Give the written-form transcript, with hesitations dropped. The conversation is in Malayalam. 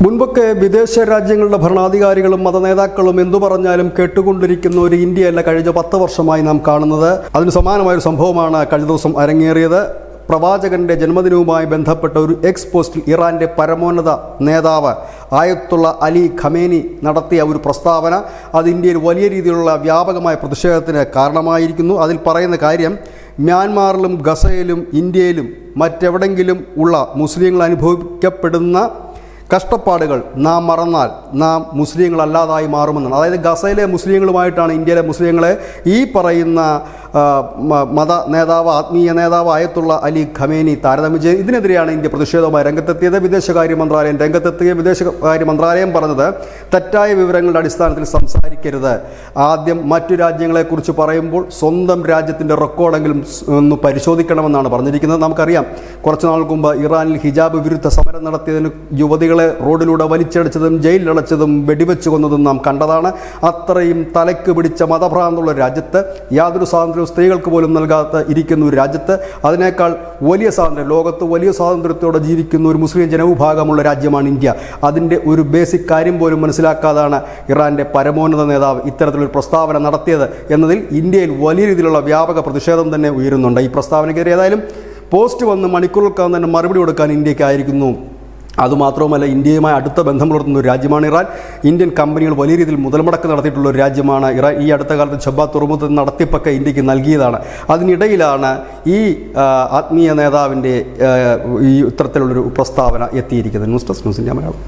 മുൻപൊക്കെ വിദേശ രാജ്യങ്ങളുടെ ഭരണാധികാരികളും മതനേതാക്കളും എന്തു പറഞ്ഞാലും കേട്ടുകൊണ്ടിരിക്കുന്ന ഒരു ഇന്ത്യയല്ല കഴിഞ്ഞ 10 വർഷമായി നാം കാണുന്നത്. അതിന് സമാനമായൊരു സംഭവമാണ് കഴിഞ്ഞ ദിവസം അരങ്ങേറിയത്. പ്രവാചകന്റെ ജന്മദിനവുമായി ബന്ധപ്പെട്ട ഒരു എക്സ് പോസ്റ്റിൽ ഇറാന്റെ പരമോന്നത നേതാവ് ആയത്തുള്ള അലി ഖമേനി നടത്തിയ ഒരു പ്രസ്താവന അത് ഇന്ത്യയിൽ വലിയ രീതിയിലുള്ള വ്യാപകമായ പ്രതിഷേധത്തിന് കാരണമായിരിക്കുന്നു. അതിൽ പറയുന്ന കാര്യം, മ്യാൻമാറിലും ഗസയിലും ഇന്ത്യയിലും മറ്റെവിടെങ്കിലും ഉള്ള മുസ്ലിങ്ങൾ അനുഭവിക്കപ്പെടുന്ന കഷ്ടപ്പാടുകൾ നാം മറന്നാൽ നാം മുസ്ലിങ്ങളല്ലാതായി മാറുമെന്നാണ്. അതായത് ഗസയിലെ മുസ്ലിങ്ങളുമായിട്ടാണ് ഇന്ത്യയിലെ മുസ്ലിങ്ങളെ ഈ പറയുന്ന മത നേതാവ്, ആത്മീയ നേതാവ് ആയത്തുള്ള അലി ഖമേനി താരതമ്യം ചെയ്ത് ഇതിനെതിരെയാണ് ഇന്ത്യ പ്രതിഷേധവുമായി രംഗത്തെത്തിയത്. വിദേശകാര്യ മന്ത്രാലയം രംഗത്തെത്തുകയും വിദേശകാര്യ മന്ത്രാലയം പറഞ്ഞത്, തെറ്റായ വിവരങ്ങളുടെ അടിസ്ഥാനത്തിൽ സംസാരിക്കരുത്. ആദ്യം മറ്റു രാജ്യങ്ങളെക്കുറിച്ച് പറയുമ്പോൾ സ്വന്തം രാജ്യത്തിൻ്റെ റെക്കോർഡെങ്കിലും ഒന്ന് പരിശോധിക്കണമെന്നാണ് പറഞ്ഞിരിക്കുന്നത്. നമുക്കറിയാം, കുറച്ച് നാൾക്ക് മുമ്പ് ഇറാനിൽ ഹിജാബ് വിരുദ്ധ സമരം നടത്തിയതിന് യുവതികളെ റോഡിലൂടെ വലിച്ചടിച്ചതും ജയിലിലടച്ചതും വെടിവെച്ച് കൊന്നതും നാം കണ്ടതാണ്. അത്രയും തലയ്ക്ക് പിടിച്ച മതഭ്രാന്തുള്ള രാജ്യത്ത്, യാതൊരു സ്വാതന്ത്ര്യവും സ്ത്രീകൾക്ക് പോലും നൽകാത്ത ഇരിക്കുന്ന ഒരു രാജ്യത്ത്, അതിനേക്കാൾ വലിയ സ്വാതന്ത്ര്യം, ലോകത്ത് വലിയ സ്വാതന്ത്ര്യത്തോടെ ജീവിക്കുന്ന ഒരു മുസ്ലിം ജനവിഭാഗമുള്ള രാജ്യമാണ് ഇന്ത്യ. അതിൻ്റെ ഒരു ബേസിക് കാര്യം പോലും മനസ്സിലാക്കാതാണ് ഇറാൻ്റെ പരമോന്നത നേതാവ് ഇത്തരത്തിലൊരു പ്രസ്താവന നടത്തിയത് എന്നതിൽ ഇന്ത്യയിൽ വലിയ രീതിയിലുള്ള വ്യാപക പ്രതിഷേധം തന്നെ ഉയരുന്നുണ്ട്. ഈ പ്രസ്താവനയ്ക്കെതിരെ ഏതായാലും പോസ്റ്റ് വന്ന് മണിക്കൂറുകൾക്കകം തന്നെ മറുപടി കൊടുക്കാൻ ഇന്ത്യക്കായിരിക്കുന്നു. അതുമാത്രവുമല്ല, ഇന്ത്യയുമായി അടുത്ത ബന്ധം പുലർത്തുന്ന ഒരു രാജ്യമാണ് ഇറാൻ. ഇന്ത്യൻ കമ്പനികൾ വലിയ രീതിയിൽ മുതൽമുടക്ക് നടത്തിയിട്ടുള്ള ഒരു രാജ്യമാണ് ഇറാൻ. ഈ അടുത്ത കാലത്ത് ഷബ്ബ തുറമുഖത്ത് നടത്തിപ്പൊക്കെ ഇന്ത്യക്ക് നൽകിയതാണ്. അതിനിടയിലാണ് ഈ ആത്മീയ നേതാവിൻ്റെ ഈ ഇത്തരത്തിലുള്ളൊരു പ്രസ്താവന എത്തിയിരിക്കുന്നത്. News desk news India Malayalam.